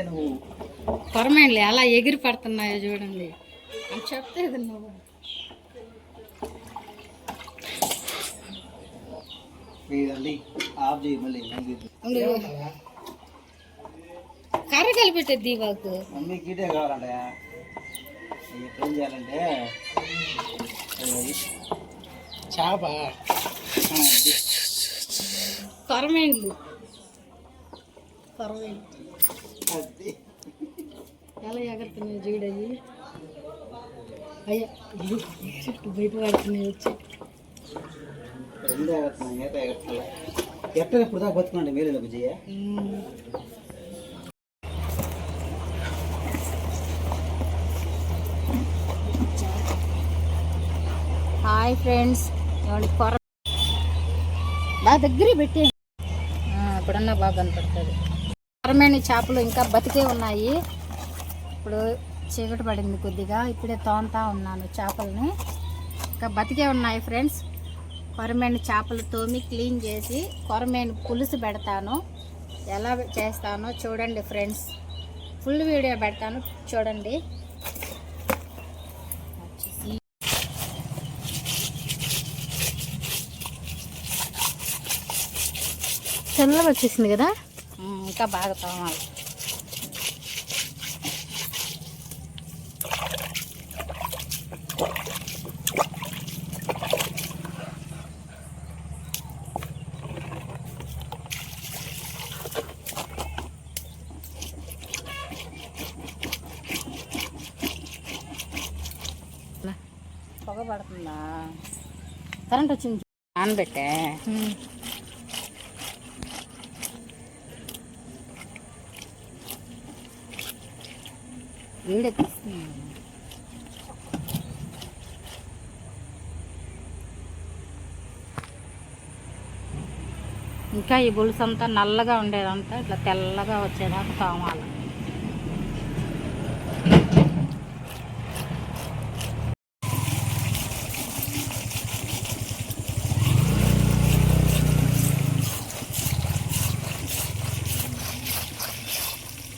నువ్వు కొరమేండి అలా ఎగిరి పడుతున్నాయో చూడండి అని చెప్తే నువ్వు కర్ర కలిపెట్టే దీవాకు మమ్మీ గీటే కావాలంట. ఏం చేయాలంటే చేప కొరమేండ్లు ఎలా ఎగరుతున్నాయి చూడయి అయ్యా చుట్టూ బయట పడుతున్నాయి వచ్చి ఎక్కడ ఇప్పుడు దాకా బతుకున్నాండి మీరు విజయ. హాయ్ ఫ్రెండ్స్, కొర బాగా దగ్గర పెట్టే ఇప్పుడన్నా బాగా కనపడుతుంది. కొరమేని చేపలు ఇంకా బతికే ఉన్నాయి. ఇప్పుడు చీకటి పడింది కొద్దిగా, ఇప్పుడే తోముతా ఉన్నాను చేపలని. ఇంకా బతికే ఉన్నాయి ఫ్రెండ్స్. కొరమేని చేపలు తోమి క్లీన్ చేసి కొరమేని పులుసు పెడతాను. ఎలా చేస్తానో చూడండి ఫ్రెండ్స్. ఫుల్ వీడియో పెడతాను చూడండి. చల్లగా వచ్చేసింది కదా, ఇంకా బాగా తోమాలి. పొగ పడుతుందా? కరెంట్ వచ్చింది నానబెట్టే. వేడెక్కిస్తుంది. ఇంకా ఈ గొలుసు అంతా నల్లగా ఉండేదంతా ఇట్లా తెల్లగా వచ్చేదాకా తోమాలి.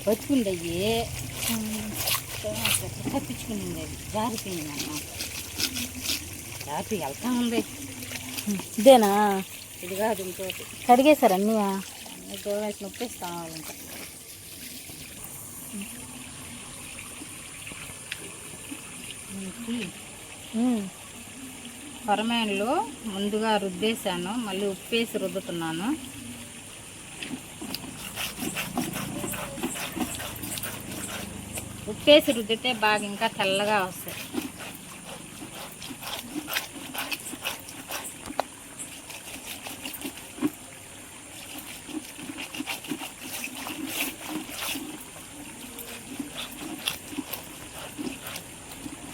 బతుకుంది అయ్యి తప్పించుకునింది, అది జారిపోయింది అన్న. జారి వెళ్తా ఉంది. ఇదేనా? ఇది కాదు, ఇంకోటి. కడిగేశారు అన్నీ అన్నీ దూరం నొప్పిస్తా ఇంకా. కొరమేన్లు ముందుగా రుద్దేశాను, మళ్ళీ ఉప్పేసి రుద్దుతున్నాను. ఉప్పేసి రుద్దితే బాగా ఇంకా తెల్లగా వస్తాయి.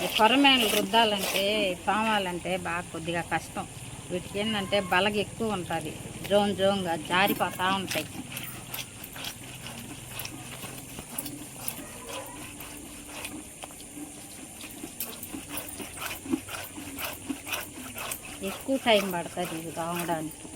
ఈ కొరమేన్లు రుద్దాలంటే తోమాలంటే బాగా కొద్దిగా కష్టం. వీటికి ఏంటంటే బలగ ఎక్కువ ఉంటుంది, జోన్గా జారిపోతూ ఉంటాయి. ఎక్కువ టైం పడుతుంది ఇవి తోమడానికి.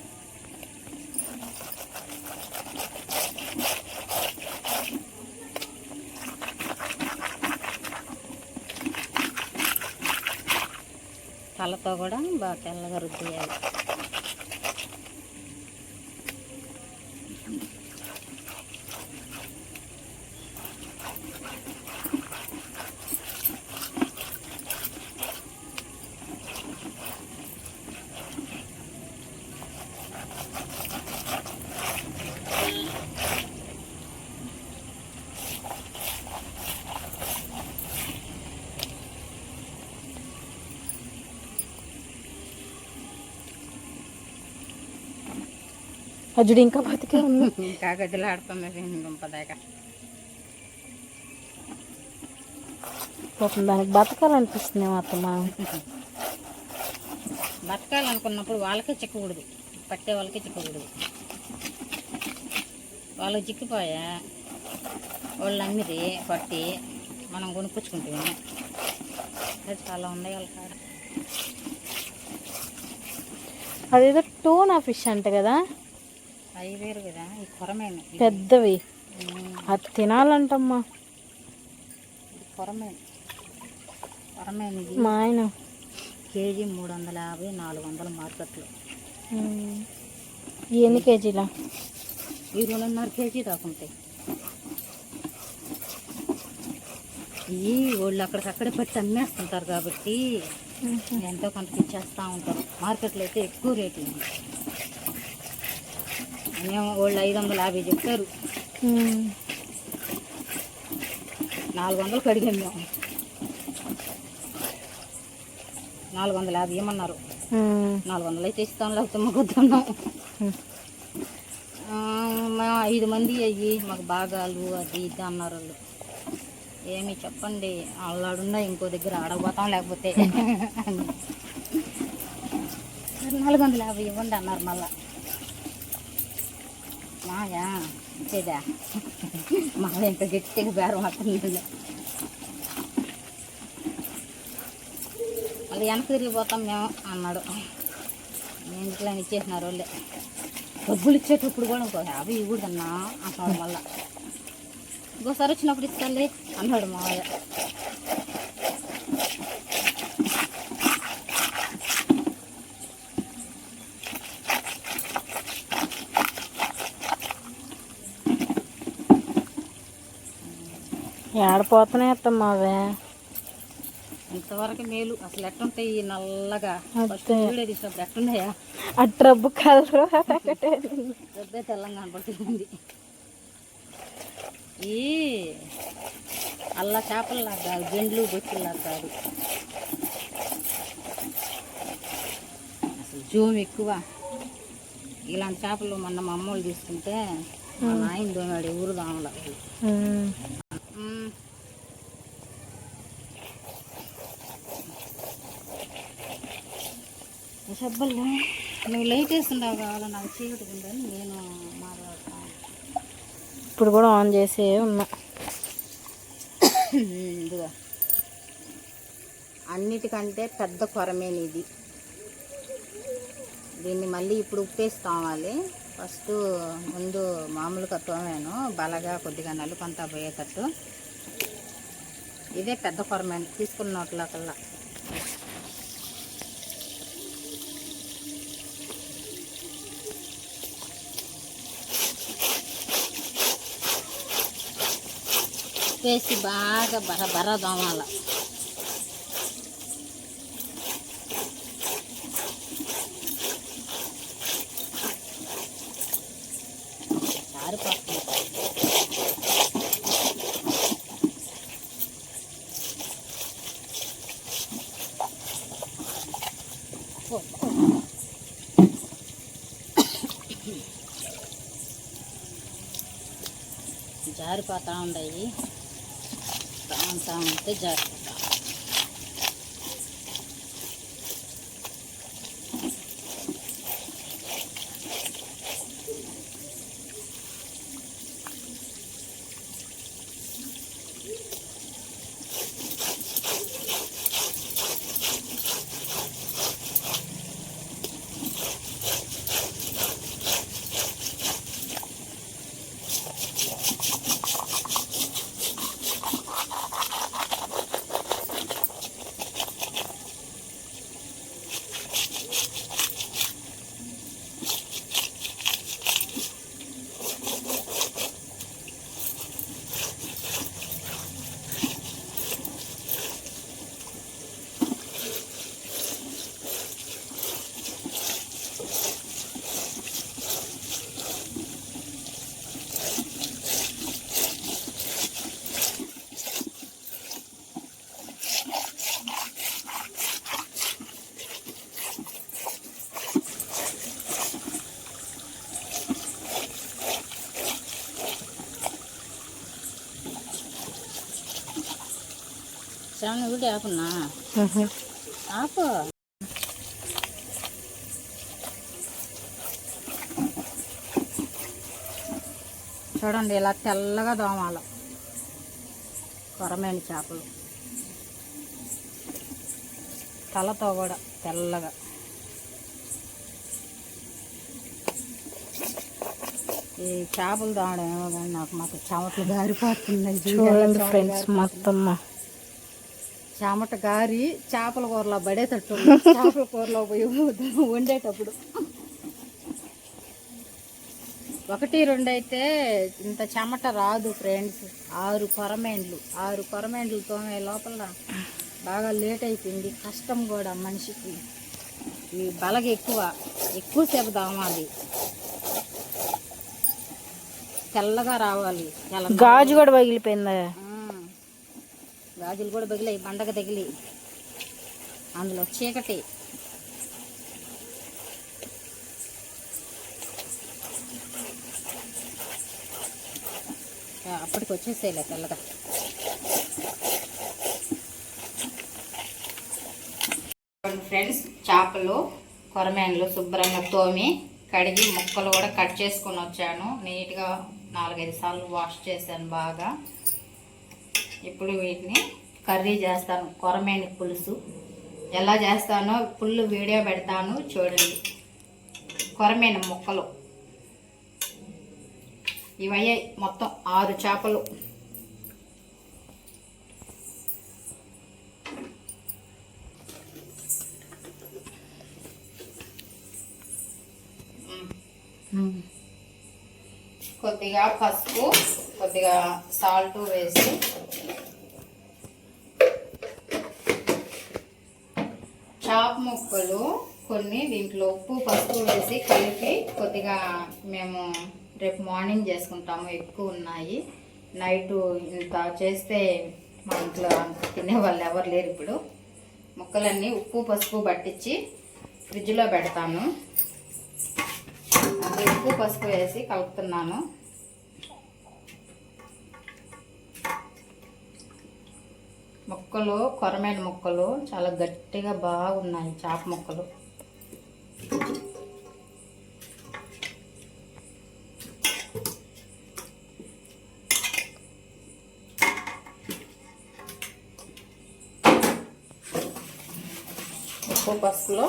తలతో కూడా బాగా తెల్లగా రుద్దేయాలి. అజుడు ఇంకా బతికే ఉంది, ఇంకా గదిలాడుతుంది దుంపదాకా. దానికి బతకాలనిపిస్తుంది అత్తమ్మ. బతకాలనుకున్నప్పుడు వాళ్ళకే చిక్కకూడదు, పట్టే వాళ్ళకే చిక్కకూడదు. వాళ్ళకి చిక్కిపోయా వాళ్ళు అమ్మిది పట్టి మనం కొనుక్కొచ్చుకుంటాం. అది చాలా ఉన్నాయి వాళ్ళ కాడ. అదేదో టోనా ఫిష్ అంట కదా, అవి వేరు కదా. ఈ కొరమేను పెద్దవి అది తినాలంటమ్మా. కొరమేను ఇది మా ఆయన కేజీ 350 400 మార్కెట్లో. ఎన్ని కేజీలా? ఈ 2.5 కేజీ దాకా ఉంటాయి. ఇవి వాళ్ళు అక్కడికక్కడే పట్టి అమ్మేస్తుంటారు కాబట్టి ఎంతో కొంత ఇచ్చేస్తూ ఉంటారు. మార్కెట్లో అయితే ఎక్కువ రేట్లు ఉంది. మేము వాళ్ళు 550 చెప్తారు, 400 అడిగాం మేము. 450 ఇవ్వమన్నారు. 400 అయితే ఇస్తాం, లేకపోతే మాకు వద్దున్నాం. మేము 5 మంది అయ్యి మాకు భాగాలు అది ఇది అన్నారు వాళ్ళు. ఏమి చెప్పండి, వాళ్ళాడున్నా ఇంకో దగ్గర ఆడకపోతాం లేకపోతే 450 ఇవ్వండి అన్నారు. మళ్ళా మాయా ఇచ్చేదా మళ్ళీ ఇంకా గట్టిగా బేరం వస్తుంది. మళ్ళీ వెనక్కి తిరిగిపోతాం మేము అన్నాడు. ఇంట్లో ఇచ్చేసినారు వాళ్ళే. డబ్బులు ఇచ్చేటప్పుడు కూడా ఇంకో 50 ఇవ్వడన్నా అంటున్నాడు. మళ్ళా ఇంకోసారి వచ్చినప్పుడు ఇస్తాలే అన్నాడు మావయ్య. ఏడపోతూనే వస్తామ్మా అవే. ఇంతవరకు మేలు. అసలు ఎట్టుంటాయి ఈ నల్లగా వీడియో తీసినప్పుడు ఎట్టున్నాయా? ఆ ట్రబ్బు కలరు రబ్బే తెల్లంగా కనపడుతుంది. ఈ అల్లా చేపల్లాగా కాదు, గెండ్లు బొచ్చుల్లాగా కాదు. అసలు జోమ్ ఎక్కువ. ఇలాంటి చేపలు మొన్న మా అమ్మ వాళ్ళు తీసుకుంటే మా నాయన దోమాడు ఊరు దోమల. సబ్బల్గా నువ్వు లైట్ వేస్తుండవు కావాలా, నాకు చీకటి ఉందని నేను మాట్లాడతాను. ఇప్పుడు కూడా ఆన్ చేసే ఉన్నా. ఇదిగా అన్నిటికంటే పెద్ద కొరమేను ఇది. దీన్ని మళ్ళీ ఇప్పుడు ఉప్పేసుకోవాలి. ఫస్ట్ ముందు మామూలుగా తోమాను, బలగా కొద్దిగా నలుపంతా పోయేటట్టు. ఇదే పెద్ద కొరమేను తీసుకున్నట్ల కల్లా. వేసి బాగా బర్ర దోమాల. జారిపోతుంది. జారిపోతూ ఉన్నాయి. అంతా ఉంటే జారిపోతా. శ్రావణ వీడియో ఆపున్నా ఆపు. చూడండి ఇలా తెల్లగా దోమాల కొరమేను చేపలు. తలతో కూడా తెల్లగా. ఈ చేపలు దావడం ఏమో కానీ నాకు మాత్రం చెమటలు గారిపోతున్నాయి. చూడండి ఫ్రెండ్స్ మొత్తం చెమట గారి చేపల కూరలో పడేటట్టు చేపల కూరలో పోయి వండేటప్పుడు 1, 2 అయితే ఇంత చెమట రాదు ఫ్రెండ్స్. 6 కొరమేండ్లు తోమే లోపల బాగా లేట్ అయిపోయింది. కష్టం కూడా మనిషికి. ఈ బలగ ఎక్కువసేపు దామాలి, తెల్లగా రావాలి. గాజు కూడా పగిలిపోయిందా? గాజులు కూడా పగిలాయి, బండగ తగిలి. అందులో చీకటి. అప్పటికి వచ్చేసేలే తెల్లగా. ఫ్రెండ్స్, చేపలు కొరమేన్లు శుభ్రంగా తోమి కడిగి ముక్కలు కూడా కట్ చేసుకొని వచ్చాను. నీట్గా 4-5 సార్లు వాష్ చేశాను బాగా. ఇప్పుడు వీటిని కర్రీ చేస్తాను. కొరమేని పులుసు ఎలా చేస్తానో ఫుల్ వీడియో పెడతాను చూడండి. కొరమేని ముక్కలు ఇవయ్యాయి మొత్తం 6 చేపలు. కొద్దిగా పసుపు, కొద్దిగా సాల్ట్ వేసి చేప ముక్కలు కొన్ని దీంట్లో ఉప్పు పసుపు వేసి కలిపి కొద్దిగా మేము రేపు మార్నింగ్ చేసుకుంటాము. ఎక్కువ ఉన్నాయి. నైటు ఇంత చేస్తే మా ఇంట్లో తినే వాళ్ళు ఎవరు లేరు. ఇప్పుడు ముక్కలన్నీ ఉప్పు పసుపు పట్టించి ఫ్రిడ్జ్లో పెడతాను. ఉప్పు పసుపు వేసి కలుపుతున్నాను. ముక్కలు కొరమేను ముక్కలు చాలా గట్టిగా బాగున్నాయి. చేప ముక్కలు ఉప్పు పసుపులో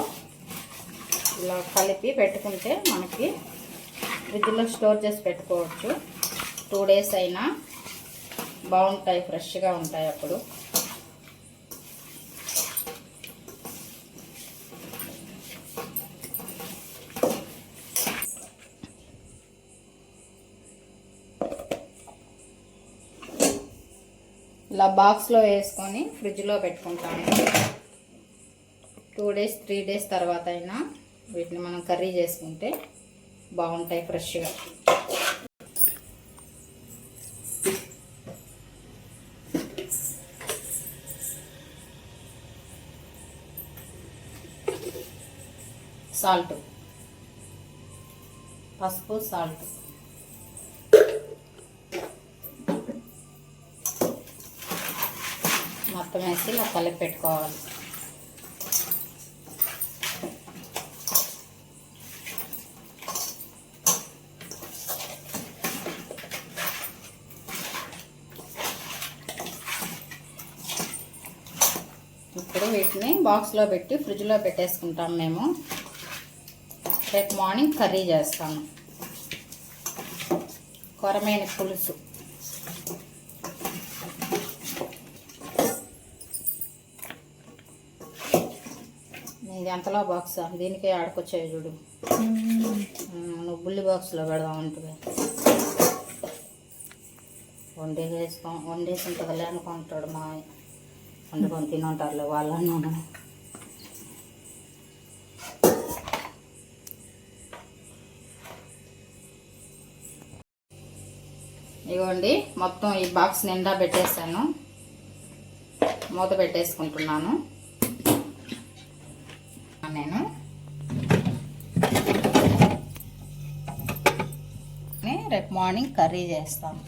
ఇలా కలిపి పెట్టుకుంటే మనకి ఫ్రిడ్జ్లో స్టోర్ చేసి పెట్టుకోవచ్చు. 2 డేస్ అయినా బాగుంటాయి, ఫ్రెష్గా ఉంటాయి. అప్పుడు ఇలా బాక్స్లో వేసుకొని ఫ్రిడ్జ్లో పెట్టుకుంటాను. 2 డేస్ 3 డేస్ తర్వాత అయినా వీటిని మనం కర్రీ చేసుకుంటే బాగుంటాయి ఫ్రెష్గా. సాల్ట్, పసుపు, సాల్ట్ మొత్తం వేసి ఇలా కలిపి పెట్టుకోవాలి. ఇప్పుడు వీటిని బాక్స్లో పెట్టి ఫ్రిడ్జ్లో పెట్టేసుకుంటాం. మేము రేపు మార్నింగ్ కర్రీ చేస్తాము. కొరమేని పులుసు. ఇది ఎంతలో బాక్స్? దీనికే ఆడుకొచ్చాయి చూడు. నువ్వు బుల్లి బాక్స్లో పెడదాం ఉంటుంది. వండేసి ఉంటుందిలే అనుకుంటాడు మా వండుకొని తినుంటారులే వాళ్ళను. ఇదిగోండి, మొత్తం ఈ బాక్స్ నిండా పెట్టేసాను. మూత పెట్టేసుకుంటున్నాను. నేను రేపు మార్నింగ్ కర్రీ చేస్తాను.